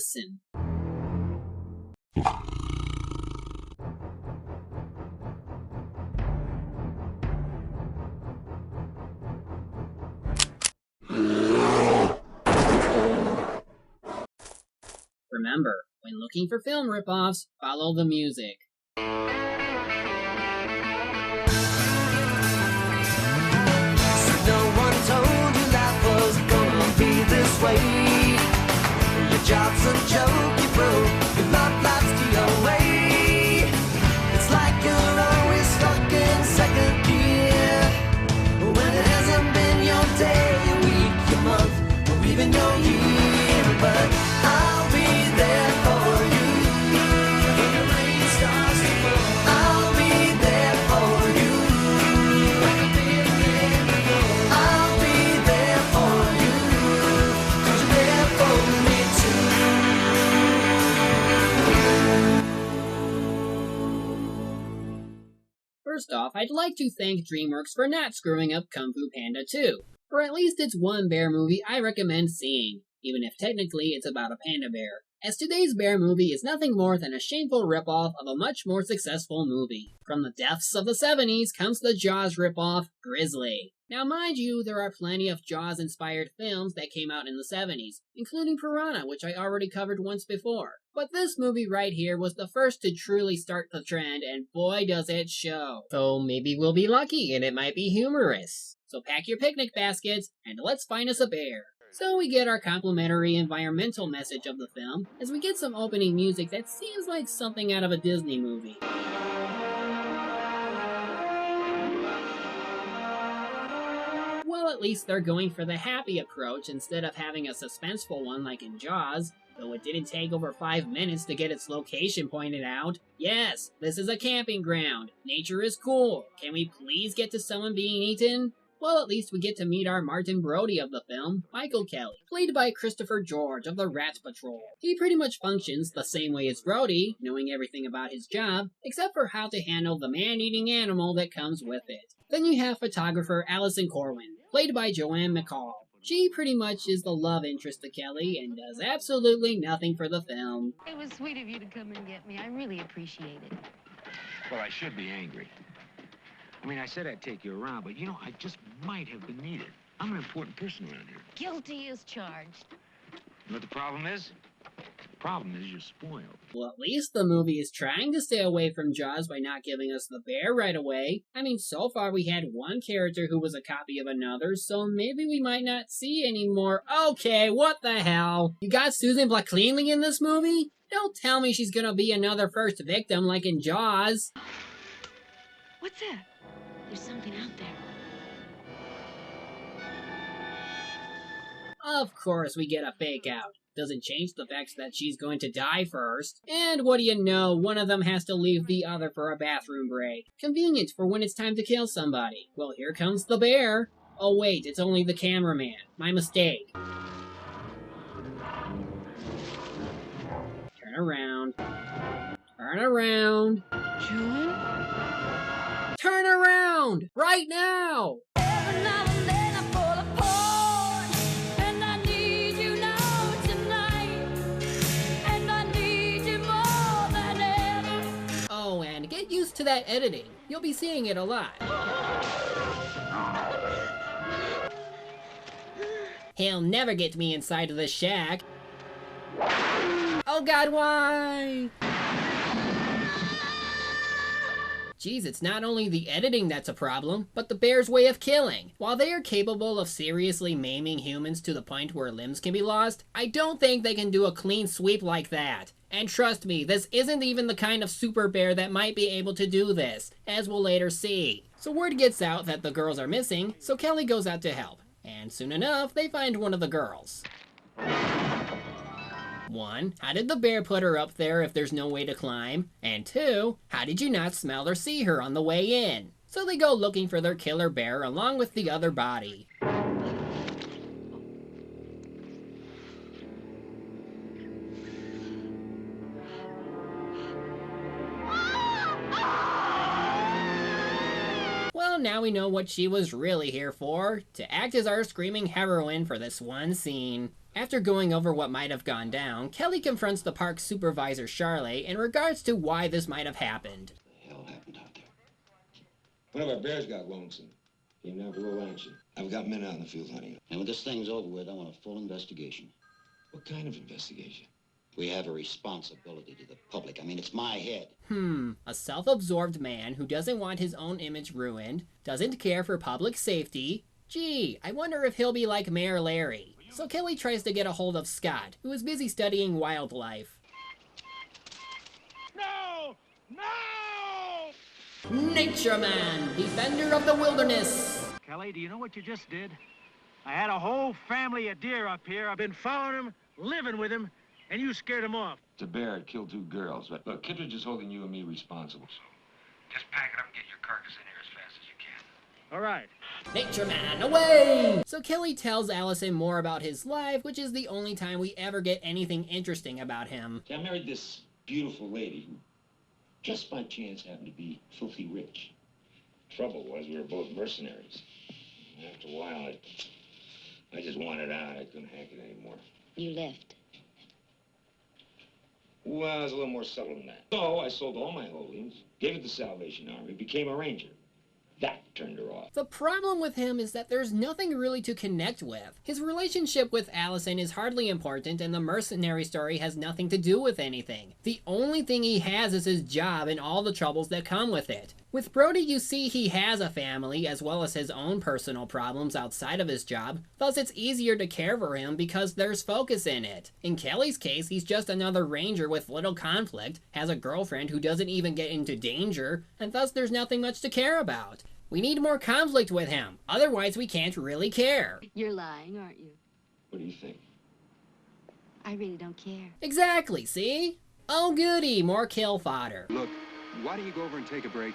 listen. Remember, when looking for film ripoffs, follow the music. No one told you life was gonna be this way. Your job's a joke, you broke, your love life's to your way. It's like you're always stuck in second gear, when it hasn't been your day, your week, your month, or even your year. But I'll be there for you when the rain starts to fall. I'll be there for you when the big never goes. I'll be there for you 'cause you're there for me too. First off, I'd like to thank DreamWorks for not screwing up Kung Fu Panda 2. For at least it's one bear movie I recommend seeing, even if technically it's about a panda bear, as today's bear movie is nothing more than a shameful ripoff of a much more successful movie. From the depths of the 70s comes the Jaws ripoff, Grizzly. Now mind you, there are plenty of Jaws-inspired films that came out in the 70s, including Piranha, which I already covered once before. But this movie right here was the first to truly start the trend, and boy does it show. So maybe we'll be lucky and it might be humorous. So pack your picnic baskets and let's find us a bear. So we get our complimentary environmental message of the film, as we get some opening music that seems like something out of a Disney movie. Well, at least they're going for the happy approach instead of having a suspenseful one like in Jaws, though it didn't take over 5 minutes to get its location pointed out. Yes, this is a camping ground. Nature is cool. Can we please get to someone being eaten? Well, at least we get to meet our Martin Brody of the film, Michael Kelly, played by Christopher George of the Rat Patrol. He pretty much functions the same way as Brody, knowing everything about his job, except for how to handle the man-eating animal that comes with it. Then you have photographer Allison Corwin, played by Joanne McCall. She pretty much is the love interest to Kelly and does absolutely nothing for the film. It was sweet of you to come and get me. I really appreciate it. Well, I should be angry. I mean, I said I'd take you around, but, you know, I just might have been needed. I'm an important person around here. Guilty as charged. You know what the problem is? The problem is you're spoiled. Well, at least the movie is trying to stay away from Jaws by not giving us the bear right away. I mean, so far we had one character who was a copy of another, so maybe we might not see any more. Okay, what the hell? You got Susan Blackley in this movie? Don't tell me she's gonna be another first victim like in Jaws. What's that? There's something out there. Of course we get a fake out. Doesn't change the fact that she's going to die first. And what do you know, one of them has to leave the other for a bathroom break. Convenient for when it's time to kill somebody. Well, here comes the bear. Oh wait, it's only the cameraman. My mistake. Turn around. Turn around. June? Turn around! Right now! Every now and then I fall apart, and I need you now tonight, and I need you more than ever. Oh, and get used to that editing. You'll be seeing it a lot. He'll never get me inside of the shack. Oh god, why? Geez, it's not only the editing that's a problem, but the bear's way of killing. While they are capable of seriously maiming humans to the point where limbs can be lost, I don't think they can do a clean sweep like that. And trust me, this isn't even the kind of super bear that might be able to do this, as we'll later see. So word gets out that the girls are missing, so Kelly goes out to help. And soon enough, they find one of the girls. 1, how did the bear put her up there if there's no way to climb? And 2, how did you not smell or see her on the way in? So they go looking for their killer bear along with the other body. Well, now we know what she was really here for, to act as our screaming heroine for this one scene. After going over what might have gone down, Kelly confronts the park supervisor Charlotte in regards to why this might have happened. What the hell happened out there? One of our bears got lonesome. Came down for a little action. I've got men out in the field hunting. And when this thing's over with, I want a full investigation. What kind of investigation? We have a responsibility to the public. I mean, it's my head. A self-absorbed man who doesn't want his own image ruined, doesn't care for public safety. Gee, I wonder if he'll be like Mayor Larry. So Kelly tries to get a hold of Scott, who is busy studying wildlife. No! No! Nature Man, defender of the wilderness. Kelly, do you know what you just did? I had a whole family of deer up here. I've been following them, living with them, and you scared them off. It's a bear. It killed 2 girls. But look, Kittredge is holding you and me responsible. Just pack it up and get your carcass in here as fast as you can. All right. Nature Man, away! So Kelly tells Allison more about his life, which is the only time we ever get anything interesting about him. I married this beautiful lady who just by chance happened to be filthy rich. Trouble was, we were both mercenaries. After a while, I just wanted out. I couldn't hack it anymore. You left. Well, I was a little more subtle than that. So I sold all my holdings, gave it to the Salvation Army, became a ranger. That turned her off. The problem with him is that there's nothing really to connect with. His relationship with Allison is hardly important, and the mercenary story has nothing to do with anything. The only thing he has is his job and all the troubles that come with it. With Brody, you see he has a family, as well as his own personal problems outside of his job, thus it's easier to care for him because there's focus in it. In Kelly's case, he's just another ranger with little conflict, has a girlfriend who doesn't even get into danger, and thus there's nothing much to care about. We need more conflict with him, otherwise we can't really care. You're lying, aren't you? What do you think? I really don't care. Exactly, see? Oh goody, more kill fodder. Look, why don't you go over and take a break?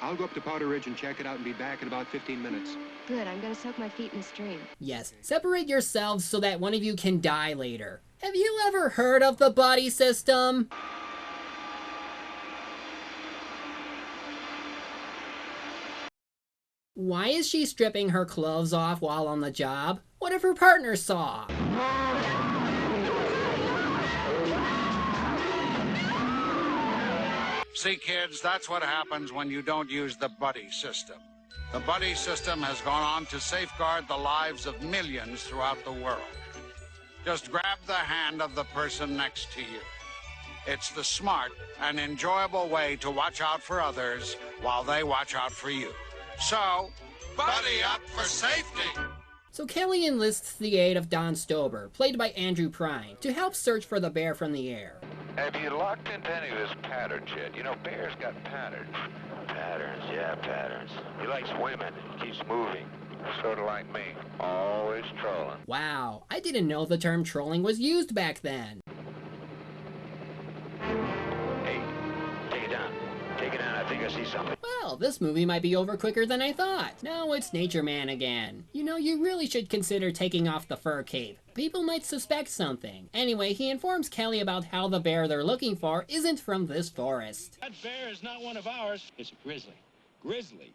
I'll go up to Powder Ridge and check it out and be back in about 15 minutes. Good, I'm gonna soak my feet in the stream. Yes, separate yourselves so that one of you can die later. Have you ever heard of the buddy system? Why is she stripping her clothes off while on the job? What if her partner saw? See, kids, that's what happens when you don't use the buddy system. The buddy system has gone on to safeguard the lives of millions throughout the world. Just grab the hand of the person next to you. It's the smart and enjoyable way to watch out for others while they watch out for you. So, buddy up for safety! So Kelly enlists the aid of Don Stober, played by Andrew Prine, to help search for the bear from the air. Have you locked into any of this pattern shit? You know, bears got patterns. Patterns, yeah, patterns. He likes women. He keeps moving. Sort of like me. Always trolling. Wow, I didn't know the term trolling was used back then. Hey, take it down. Take it down. I think I see something. Well, this movie might be over quicker than I thought. Now it's Nature Man again. You know, you really should consider taking off the fur cape. People might suspect something. Anyway, he informs Kelly about how the bear they're looking for isn't from this forest. That bear is not one of ours. It's a grizzly. Grizzly?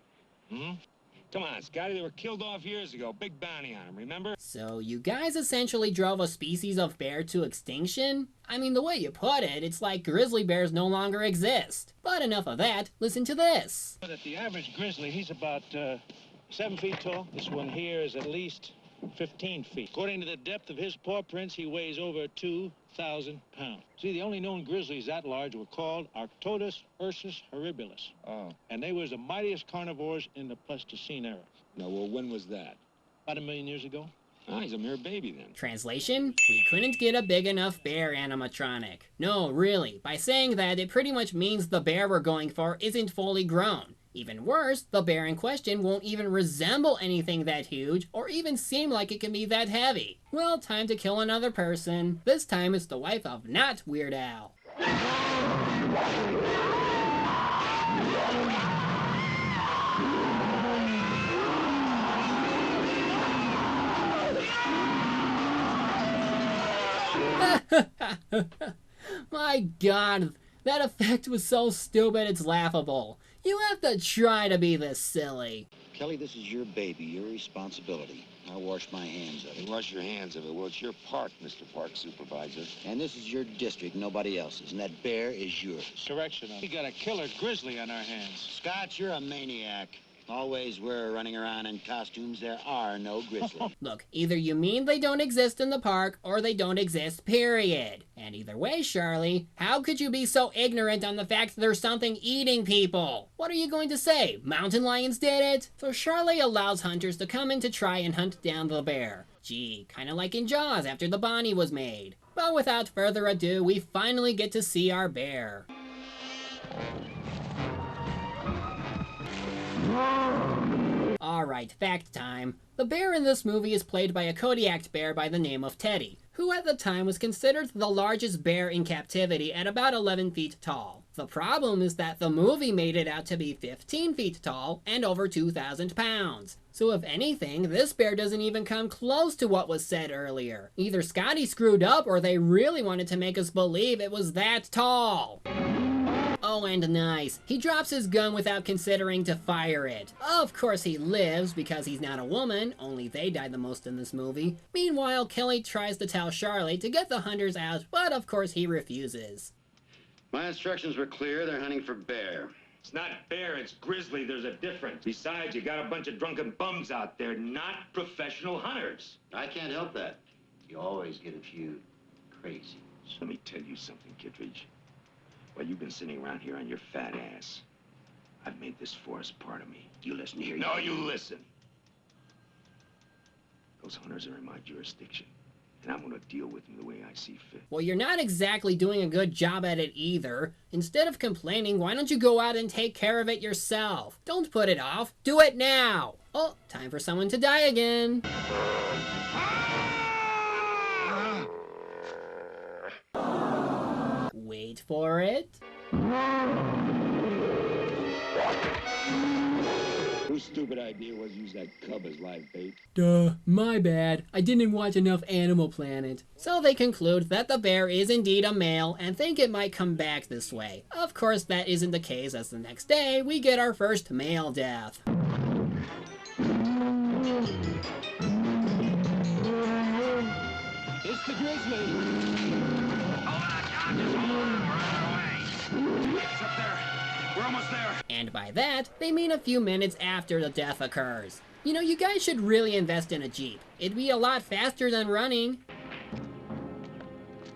Come on, Scotty, they were killed off years ago. Big bounty on them, remember? So you guys essentially drove a species of bear to extinction? I mean, the way you put it, it's like grizzly bears no longer exist. But enough of that, listen to this. But the average grizzly, he's about 7 feet tall. This one here is at least 15 feet. According to the depth of his paw prints, he weighs over 2,000 pounds. See, the only known grizzlies that large were called Arctodus ursus horribilis. Oh. And they was the mightiest carnivores in the Pleistocene era. No, well, when was that? About 1 million years ago. Ah, he's a mere baby then. Translation? We couldn't get a big enough bear animatronic. No, really. By saying that, it pretty much means the bear we're going for isn't fully grown. Even worse, the bear in question won't even resemble anything that huge, or even seem like it can be that heavy. Well, time to kill another person. This time it's the wife of not Weird Al. My god, that effect was so stupid it's laughable. You have to try to be this silly. Kelly, this is your baby, your responsibility. I'll wash my hands of it. Wash your hands of it. Well, it's your park, Mr. Park Supervisor. And this is your district, nobody else's. And that bear is yours. Correction. We got a killer grizzly on our hands. Scott, you're a maniac. Always we're running around in costumes. There are no grizzly. Look, either you mean they don't exist in the park, or they don't exist, period. And either way, Charlie, how could you be so ignorant on the fact that there's something eating people? What are you going to say? Mountain lions did it? So Charlie allows hunters to come in to try and hunt down the bear. Gee, kinda like in Jaws after the Bonnie was made. But without further ado, we finally get to see our bear. Alright, fact time. The bear in this movie is played by a Kodiak bear by the name of Teddy, who at the time was considered the largest bear in captivity at about 11 feet tall. The problem is that the movie made it out to be 15 feet tall and over 2,000 pounds. So if anything, this bear doesn't even come close to what was said earlier. Either Scotty screwed up or they really wanted to make us believe it was that tall. Oh, and nice. He drops his gun without considering to fire it. Of course he lives because he's not a woman, only they die the most in this movie. Meanwhile, Kelly tries to tell Charlie to get the hunters out, but of course he refuses. My instructions were clear. They're hunting for bear. It's not bear, it's grizzly. There's a difference. Besides, you got a bunch of drunken bums out there, not professional hunters. I can't help that. You always get a few crazy. So let me tell you something, Kittredge. While you've been sitting around here on your fat ass, I've made this forest part of me. You listen here. No, you listen. Those hunters are in my jurisdiction, and I'm gonna deal with them the way I see fit. Well, you're not exactly doing a good job at it either. Instead of complaining, why don't you go out and take care of it yourself? Don't put it off. Do it now. Oh, time for someone to die again. Wait for it. Whose stupid idea was to use that cub as live bait? Duh, my bad. I didn't watch enough Animal Planet. So they conclude that the bear is indeed a male and think it might come back this way. Of course, that isn't the case, as the next day we get our first male death. It's the grizzly. It's up there. We're almost there. And by that, they mean a few minutes after the death occurs. You know, you guys should really invest in a Jeep. It'd be a lot faster than running.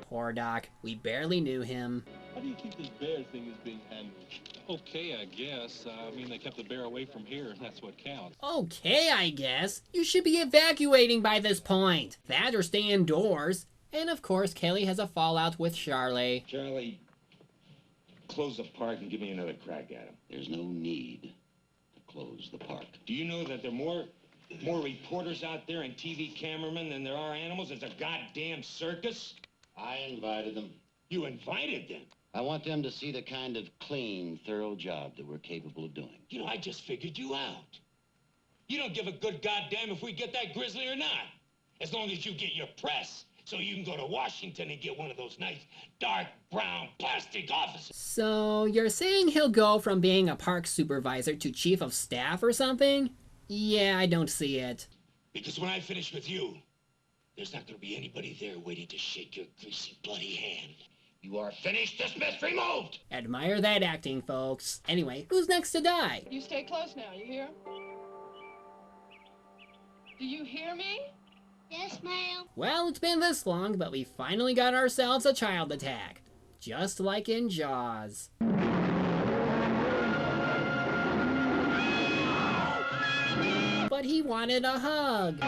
Poor Doc, we barely knew him. How do you keep this bear thing is being handled? Okay, I guess. I mean, they kept the bear away from here, and that's what counts. Okay, I guess. You should be evacuating by this point. That or stay indoors. And of course, Kelly has a fallout with Charlie. Charlie, close the park and give me another crack at him. There's no need to close the park. Do you know that there are more reporters out there and TV cameramen than there are animals? It's a goddamn circus. I invited them. You invited them? I want them to see the kind of clean, thorough job that we're capable of doing. You know, I just figured you out. You don't give a good goddamn if we get that grizzly or not. As long as you get your press, so you can go to Washington and get one of those nice dark brown plastic offices. So you're saying he'll go from being a park supervisor to chief of staff or something? Yeah, I don't see it. Because when I finish with you, there's not going to be anybody there waiting to shake your greasy, bloody hand. You are finished, dismissed, removed! Admire that acting, folks. Anyway, who's next to die? You stay close now, you hear? Do you hear me? Yes, ma'am. Well, it's been this long, but we finally got ourselves a child attack. Just like in Jaws. But he wanted a hug.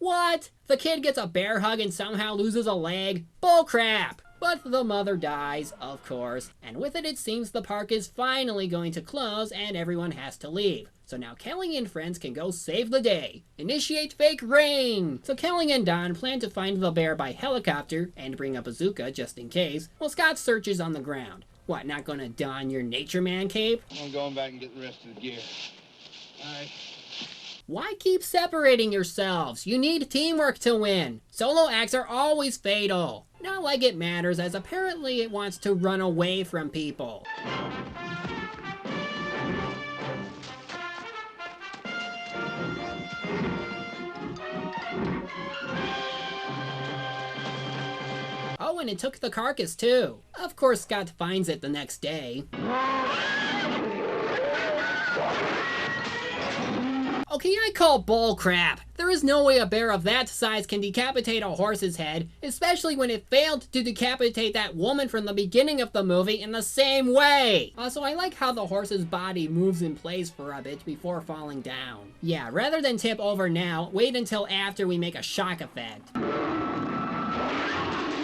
What? The kid gets a bear hug and somehow loses a leg? Bullcrap! But the mother dies, of course, and with it seems the park is finally going to close and everyone has to leave. So now Kelly and friends can go save the day. Initiate fake rain! So Kelly and Don plan to find the bear by helicopter and bring a bazooka just in case, while Scott searches on the ground. What, not gonna don your nature man cape? I'm going back and get the rest of the gear. All right. Why keep separating yourselves? You need teamwork to win. Solo acts are always fatal. Not like it matters, as apparently it wants to run away from people. Oh, and it took the carcass too. Of course, Scott finds it the next day. Okay, I call bull crap. There is no way a bear of that size can decapitate a horse's head, especially when it failed to decapitate that woman from the beginning of the movie in the same way. Also, I like how the horse's body moves in place for a bit before falling down. Yeah, rather than tip over now, wait until after we make a shock effect.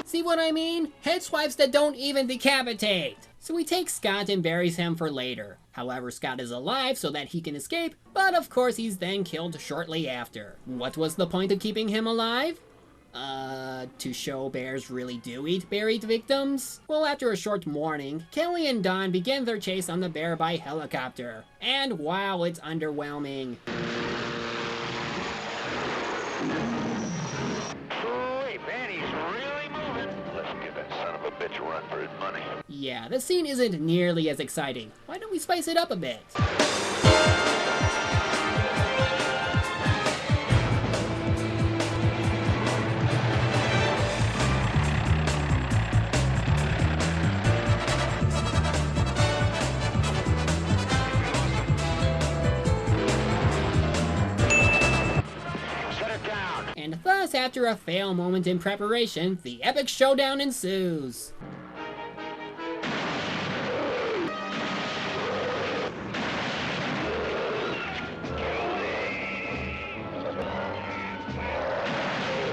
See what I mean? Head swipes that don't even decapitate. So he takes Scott and buries him for later. However, Scott is alive so that he can escape, but of course he's then killed shortly after. What was the point of keeping him alive? To show bears really do eat buried victims? Well, after a short morning, Kelly and Don begin their chase on the bear by helicopter. And wow, it's underwhelming. Bitch run for his money. Yeah, the scene isn't nearly as exciting. Why don't we spice it up a bit? And thus, after a fail moment in preparation, the epic showdown ensues.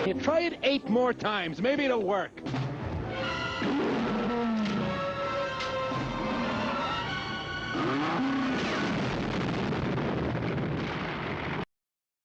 You try it 8 more times, maybe it'll work.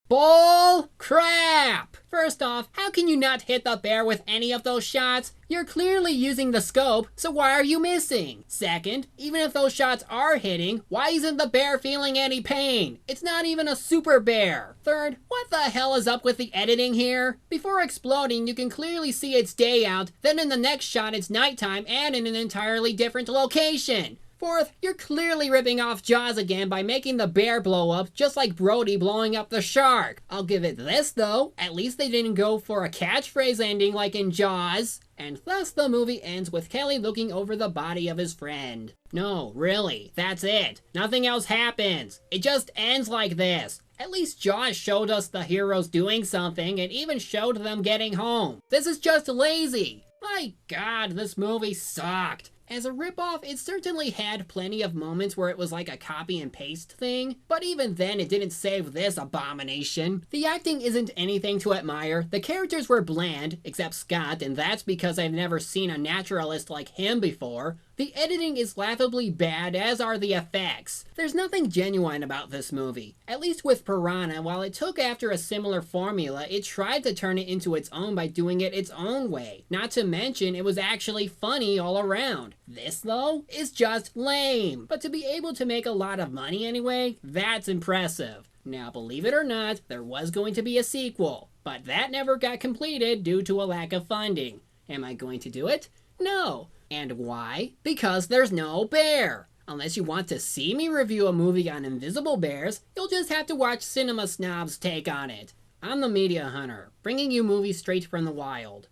Bull crap! First off, how can you not hit the bear with any of those shots? You're clearly using the scope, so why are you missing? Second, even if those shots are hitting, why isn't the bear feeling any pain? It's not even a super bear. Third, what the hell is up with the editing here? Before exploding, you can clearly see it's day out, then in the next shot it's nighttime and in an entirely different location. Fourth, you're clearly ripping off Jaws again by making the bear blow up, just like Brody blowing up the shark. I'll give it this though, at least they didn't go for a catchphrase ending like in Jaws. And thus the movie ends with Kelly looking over the body of his friend. No, really, that's it. Nothing else happens. It just ends like this. At least Jaws showed us the heroes doing something and even showed them getting home. This is just lazy. My God, this movie sucked. As a ripoff, it certainly had plenty of moments where it was like a copy and paste thing, but even then it didn't save this abomination. The acting isn't anything to admire, the characters were bland, except Scott, and that's because I've never seen a naturalist like him before. The editing is laughably bad, as are the effects. There's nothing genuine about this movie. At least with Piranha, while it took after a similar formula, it tried to turn it into its own by doing it its own way. Not to mention, it was actually funny all around. This, though, is just lame. But to be able to make a lot of money anyway, that's impressive. Now, believe it or not, there was going to be a sequel, but that never got completed due to a lack of funding. Am I going to do it? No. And why? Because there's no bear. Unless you want to see me review a movie on invisible bears, you'll just have to watch Cinema Snob's take on it. I'm the Media Hunter, bringing you movies straight from the wild.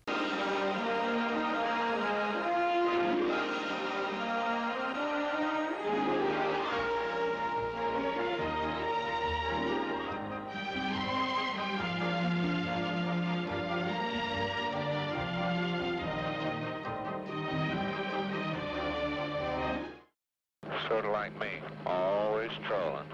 Sort of like me, always trolling.